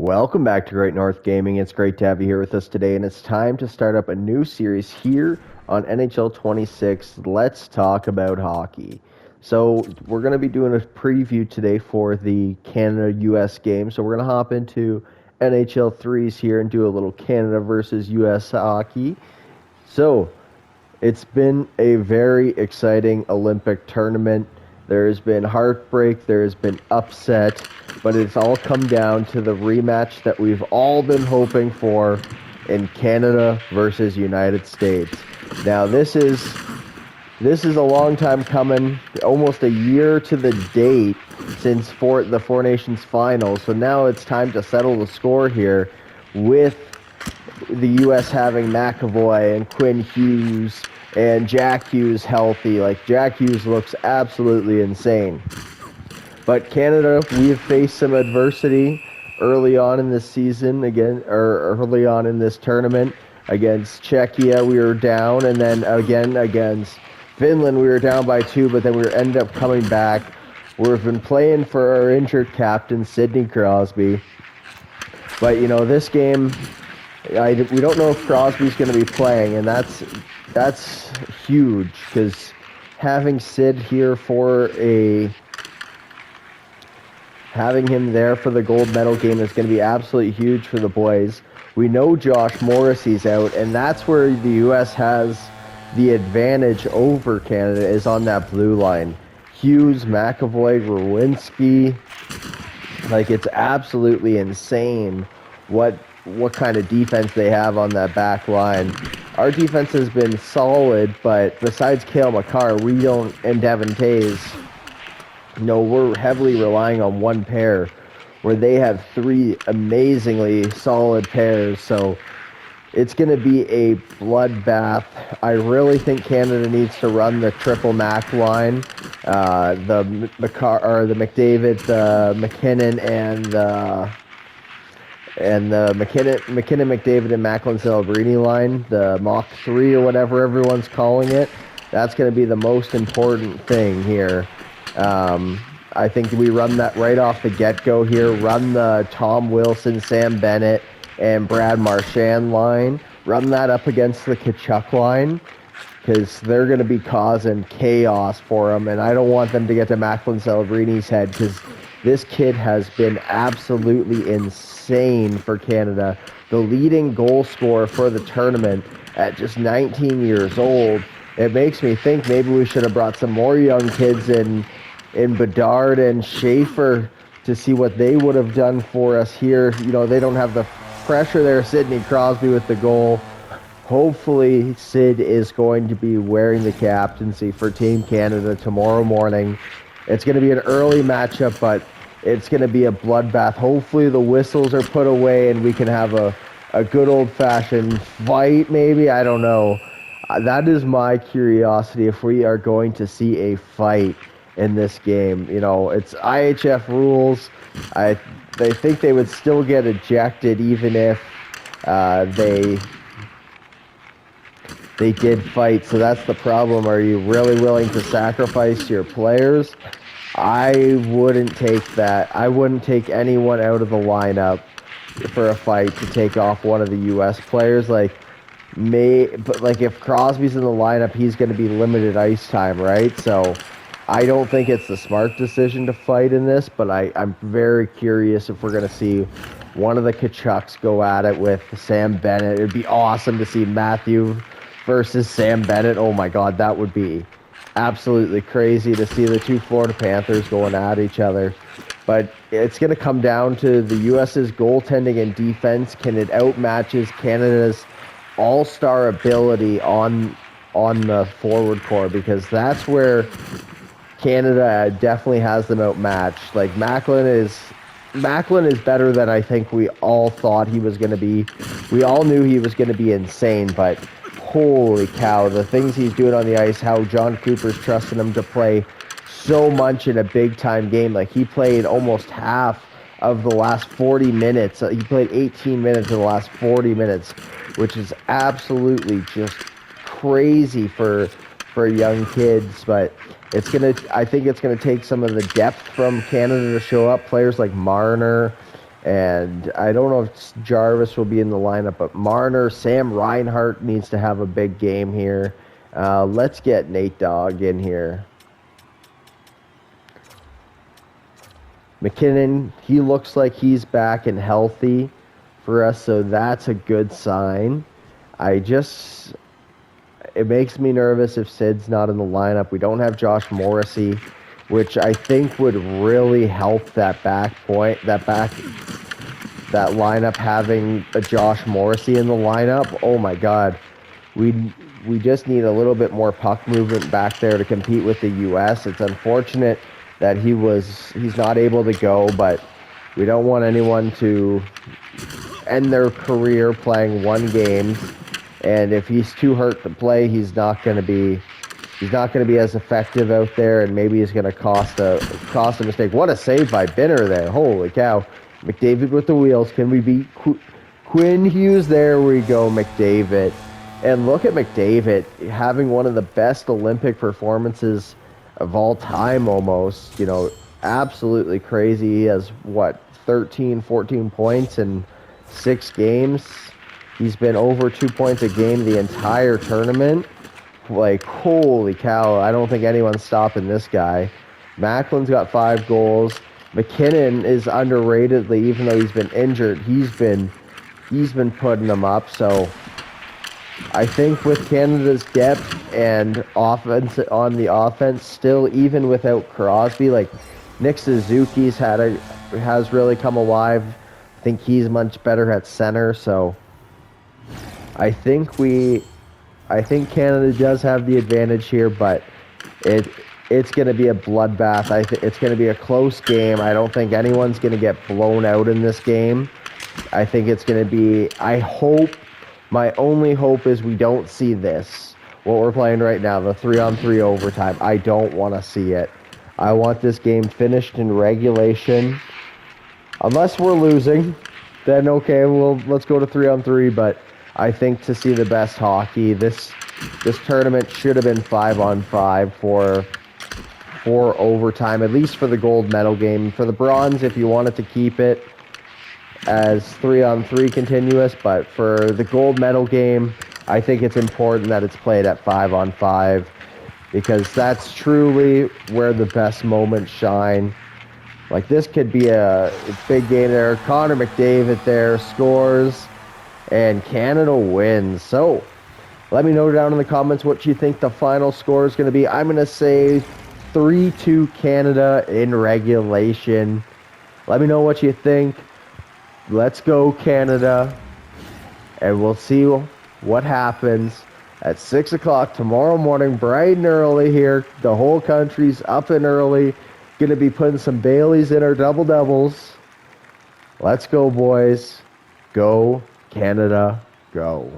Welcome back to Great North Gaming. It's great to have you here with us today, and it's time to start up a new series here on NHL 26. Let's talk about hockey. So we're going to be doing a preview today for the Canada-US game. So we're going to hop into NHL threes here and do a little Canada versus US hockey. So it's been a very exciting Olympic tournament. There has been heartbreak, there has been upset, but it's all come down to the rematch that we've all been hoping for in Canada versus United States. Now this is a long time coming, almost a year to the date since the Four Nations Finals. So now it's time to settle the score here with the U.S. having McAvoy and Quinn Hughes and Jack Hughes healthy. Like, Jack Hughes looks absolutely insane. But Canada, we've faced some adversity early on in this season, early on in this tournament. Against Czechia, we were down, and then again against Finland, we were down by 2, but then we ended up coming back. We've been playing for our injured captain, Sidney Crosby. But, this game, we don't know if Crosby's going to be playing, and that's huge, because having Sid here having him there for the gold medal game is going to be absolutely huge for the boys. We know Josh Morrissey's out, and that's where the U.S. has the advantage over Canada, is on that blue line. Hughes, McAvoy, Rowinski, it's absolutely insane what kind of defense they have on that back line. Our defense has been solid, but besides Cale Makar, and Devin Tays, we're heavily relying on one pair, where they have 3 amazingly solid pairs. So it's going to be a bloodbath. I really think Canada needs to run the triple Mac line, the McDavid, the McKinnon, and the McKinnon, McDavid, and Macklin Celebrini line, the Mach 3 or whatever everyone's calling it. That's going to be the most important thing here. I think we run that right off the get-go here. Run the Tom Wilson, Sam Bennett, and Brad Marchand line. Run that up against the Tkachuk line, because they're going to be causing chaos for them, and I don't want them to get to Macklin Celebrini's head, because this kid has been absolutely insane for Canada. The leading goal scorer for the tournament at just 19 years old. It makes me think maybe we should have brought some more young kids in Bedard and Schaefer to see what they would have done for us here. They don't have the pressure there. Sidney Crosby with the goal. Hopefully Sid is going to be wearing the captaincy for Team Canada tomorrow morning. It's going to be an early matchup, but it's going to be a bloodbath. Hopefully the whistles are put away and we can have a good old-fashioned fight, maybe. I don't know. That is my curiosity, if we are going to see a fight in this game. It's IHF rules. They think they would still get ejected even if they did fight. So that's the problem. Are you really willing to sacrifice your players? I wouldn't take that. I wouldn't take anyone out of the lineup for a fight to take off one of the U.S. players. But if Crosby's in the lineup, he's going to be limited ice time, right? So I don't think it's the smart decision to fight in this, but I'm very curious if we're going to see one of the Tkachuks go at it with Sam Bennett. It would be awesome to see Matthew versus Sam Bennett. Oh my God, that would be absolutely crazy to see the 2 Florida Panthers going at each other. But it's going to come down to the U.S.'s goaltending and defense. Can it outmatches Canada's all-star ability on the forward core? Because that's where Canada definitely has them outmatched. Macklin is better than I think we all thought he was going to be. We all knew he was going to be insane, but holy cow, the things he's doing on the ice, how John Cooper's trusting him to play so much in a big-time game. He played almost half of the last 40 minutes. He played 18 minutes in the last 40 minutes, which is absolutely just crazy for young kids. But I think it's gonna take some of the depth from Canada to show up. Players like Marner And I don't know if Jarvis will be in the lineup, but Marner, Sam Reinhart needs to have a big game here. Let's get Nate Dogg in here. McKinnon, he looks like he's back and healthy for us, so that's a good sign. It makes me nervous if Sid's not in the lineup. We don't have Josh Morrissey, which I think would really help that lineup, having a Josh Morrissey in the lineup. Oh my God. We just need a little bit more puck movement back there to compete with the U.S. It's unfortunate that he's not able to go, but we don't want anyone to end their career playing one game. And if he's too hurt to play, he's not going to be as effective out there, and maybe he's going to cost a mistake. What a save by Binner there! Holy cow! McDavid with the wheels. Can we beat Quinn Hughes? There we go, McDavid. And look at McDavid having one of the best Olympic performances of all time almost. You know, absolutely crazy. He has, 13, 14 points in 6 games. He's been over 2 points a game the entire tournament. Like, holy cow, I don't think anyone's stopping this guy. Macklin's got 5 goals. McKinnon is underratedly, even though he's been injured, he's been putting them up. So I think with Canada's depth and offense on the offense, still even without Crosby, like Nick Suzuki's has really come alive. I think he's much better at center. So I think Canada does have the advantage here, but it's going to be a bloodbath. I think it's going to be a close game. I don't think anyone's going to get blown out in this game. I think it's going to be, my only hope is we don't see this, what we're playing right now, the 3-on-3 overtime. I don't want to see it. I want this game finished in regulation. Unless we're losing, then okay, let's go to 3-on-3, but I think to see the best hockey, this tournament should have been 5-on-5 for overtime, at least for the gold medal game. For the bronze, if you wanted to keep it as 3-on-3 continuous, but for the gold medal game, I think it's important that it's played at 5-on-5, because that's truly where the best moments shine. Like, this could be a big game there. Connor McDavid there scores, and Canada wins. So let me know down in the comments what you think the final score is going to be. I'm going to say 3-2 Canada in regulation. Let me know what you think. Let's go, Canada. And we'll see what happens at 6 o'clock tomorrow morning, bright and early here. The whole country's up and early. Going to be putting some Baileys in our double-doubles. Let's go, boys. Go, Canada, go.